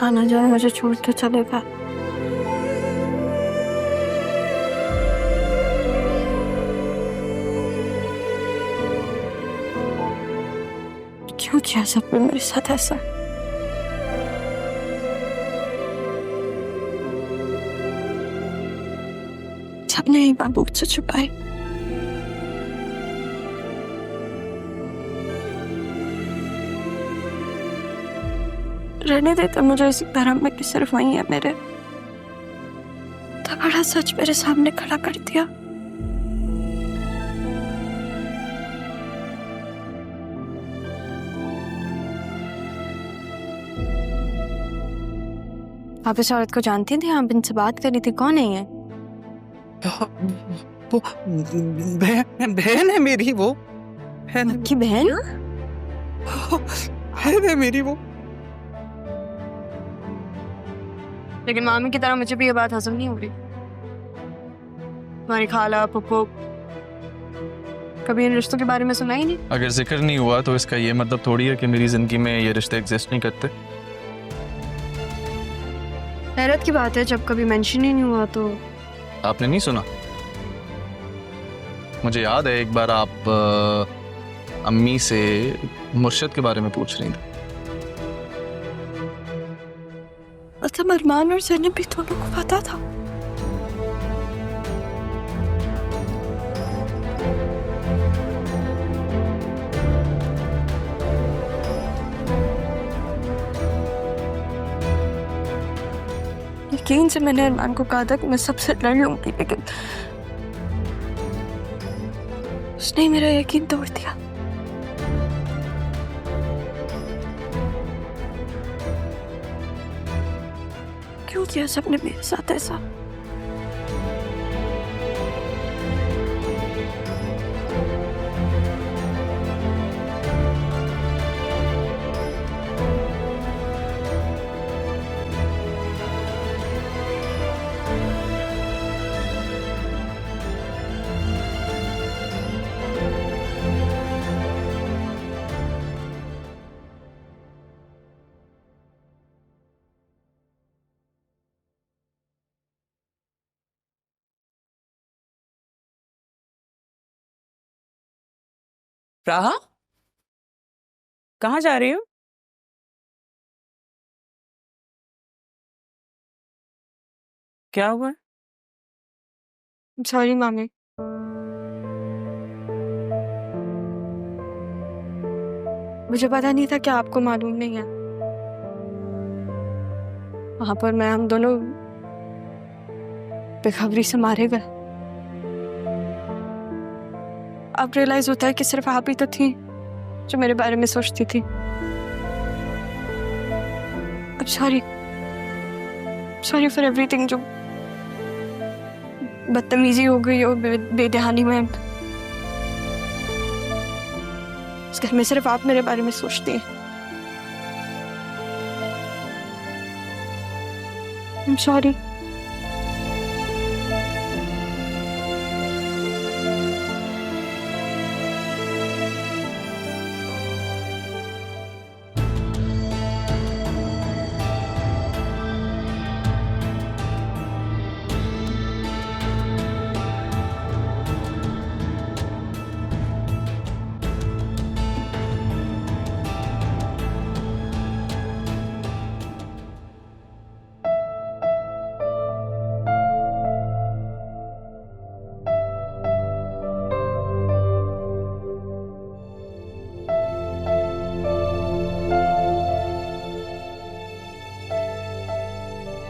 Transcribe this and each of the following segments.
पता ना जाए मुझे छोड़ के चलेगा। क्यों किया सबने मेरे साथ ऐसा? सबने ही बाबू से छुपाए। रहने देते मुझे इसी तरह में कि सिर्फ वही है मेरे। तो बड़ा सच मेरे सामने खड़ा कर दिया। आप इस औरत को जानती थी? आप इनसे बात करी थी? कौन है ये? वो बहन है मेरी। वो बहन है। आपकी बहन? बहन है मेरी वो। लेकिन मामी की तरह मुझे भी ये बात हजम नहीं हो रही। तुम्हारी खाला फुप्पो कभी इन रिश्तों के बारे में सुना ही नहीं। अगर जिक्र नहीं हुआ तो इसका ये मतलब थोड़ी है कि मेरी जिंदगी में ये रिश्ते एग्जिस्ट नहीं करते। हैरत की बात है, जब कभी मेंशन ही नहीं हुआ तो। आपने नहीं सुना? मुझे याद है एक बार आप अम्मी से मुर्शद के बारे में पूछ रही थी। मतलब अरमान और ज़ैनब भी दोनों को पता था। यकीन से मैंने अरमान को कहा था कि मैं सबसे लड़ लूंगी, लेकिन उसने मेरा यकीन तोड़ दिया। क्यों किया सबने मेरे साथ ऐसा? राहा, कहाँ जा रही हो? क्या हुआ? सॉरी मामी। मुझे पता नहीं था कि आपको मालूम नहीं है। वहां पर हम दोनों बेखबरी से मारे गए। अब रियलाइज होता है कि सिर्फ आप ही तो थी जो मेरे बारे में सोचती थी। अब सॉरी फॉर एवरीथिंग, जो बदतमीजी हो गई और बेध्यानी में। इस घर में सिर्फ आप मेरे बारे में सोचती हैं। I'm sorry।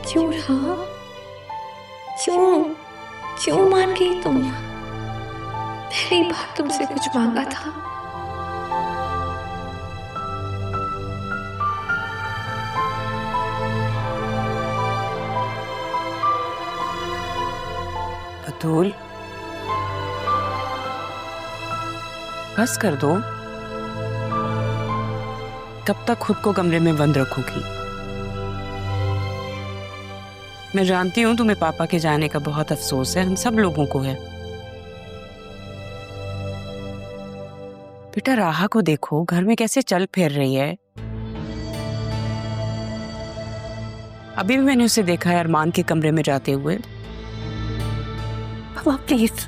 क्यों रहा? क्यों मान गई तुम? पहली बार तुमसे कुछ मांगा था। बतूल, बस कर दो। कब तक खुद को कमरे में बंद रखोगी? मैं जानती हूँ तुम्हें पापा के जाने का बहुत अफसोस है, हम सब लोगों को है। बेटा राहा को देखो, घर में कैसे चल फिर रही है। अभी भी मैंने उसे देखा है अरमान के कमरे में जाते हुए। पापा प्लीज,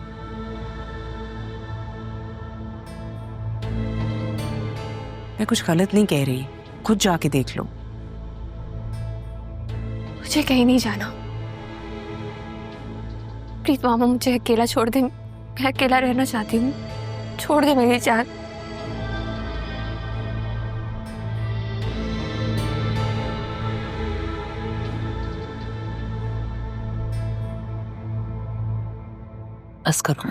मैं कुछ गलत नहीं कह रही, खुद जाके देख लो। मुझे कहीं नहीं जाना प्लीज मामा, मुझे अकेला छोड़ दे, मैं अकेला रहना चाहती हूँ, छोड़ दे मेरी जान। बस करो,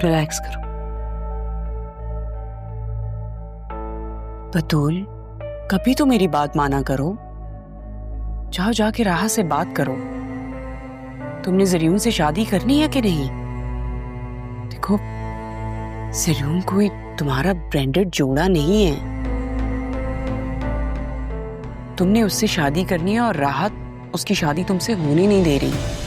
रिलैक्स करो। बतूल, कभी तो मेरी बात माना करो, जाओ जाके राह से बात करो। तुमने ज़रियून से शादी करनी है कि नहीं? देखो, ज़रियून कोई तुम्हारा ब्रांडेड जोड़ा नहीं है। तुमने उससे शादी करनी है और राहत उसकी शादी तुमसे होने नहीं दे रही।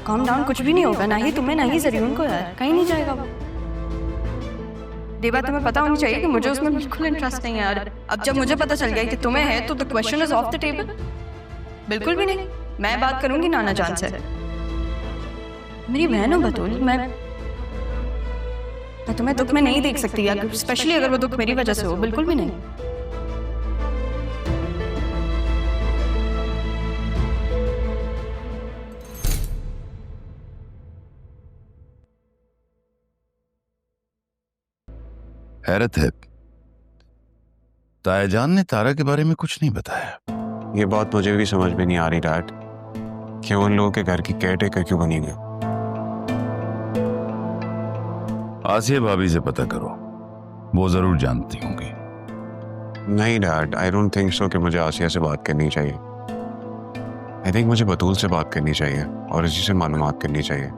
काम डाउन, कुछ भी नहीं होगा, ना ही तुम्हें ना ही ज़रियून को यार, कहीं नहीं जाएगा वो। देवा, तुम्हें पता होनी चाहिए कि मुझे उसमें बिल्कुल इंटरेस्ट नहीं है यार। अब जब मुझे पता चल गया कि तुम्हें है तो the question is of the table. बिल्कुल भी नहीं, मैं बात करूंगी नाना जान से। मेरी बहन हो बतूल, मैं तुम्हें दुख में नहीं देख सकती यार, स्पेशली अगर वो दुख मेरी वजह से हो, बिल्कुल भी नहीं। हैरत है, तायाजान ने तारा के बारे में कुछ नहीं बताया। ये बात मुझे भी समझ में नहीं आ रही डैड, क्यों उन लोगों के घर की केयरटेकर क्यों बनी गई? आसिया भाभी से पता करो, वो जरूर जानती होंगी। नहीं dad, I don't think so कि मुझे आसिया से बात करनी चाहिए। आई थिंक मुझे बतूल से बात करनी चाहिए और इसी से मालूमात करनी चाहिए।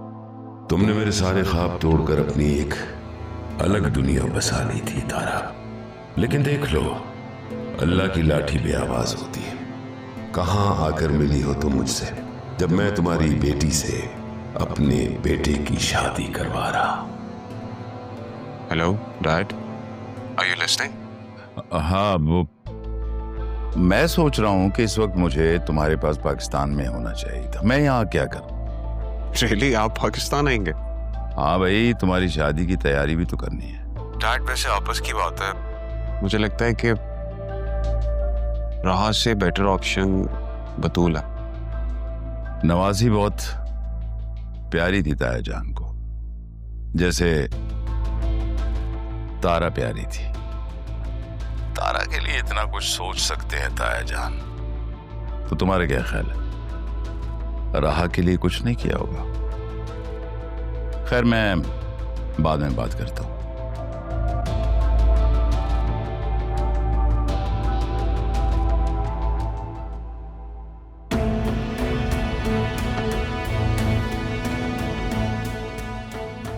तुमने मेरे सारे ख्वाब तोड़कर अपनी एक अलग दुनिया बसा ली थी तारा, लेकिन देख लो, अल्लाह की लाठी भी आवाज होती है। कहां आकर मिली हो तुम मुझसे, जब मैं तुम्हारी बेटी से अपने बेटे की शादी करवा रहा। Hello dad, are you listening? हाँ, वो मैं सोच रहा हूँ कि इस वक्त मुझे तुम्हारे पास पाकिस्तान में होना चाहिए था। मैं यहाँ क्या करूँ? रियली, आप पाकिस्तान आएंगे? हाँ भाई, तुम्हारी शादी की तैयारी भी तो करनी है। डैड, वैसे आपस की बात है, मुझे लगता है कि राहत से बेटर ऑप्शन बतूल है। नवाजी बहुत प्यारी थी तायाजान को, जैसे तारा प्यारी थी। तारा के लिए इतना कुछ सोच सकते हैं तायाजान, तो तुम्हारे क्या ख्याल है? राहा के लिए कुछ नहीं किया होगा। खैर, मैं बाद में बात करता हूं।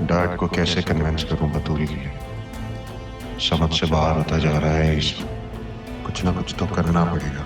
डैड को कैसे कन्विंस करूं बतूल के लिए? समझ से बाहर होता जा रहा है, कुछ ना कुछ तो करना पड़ेगा।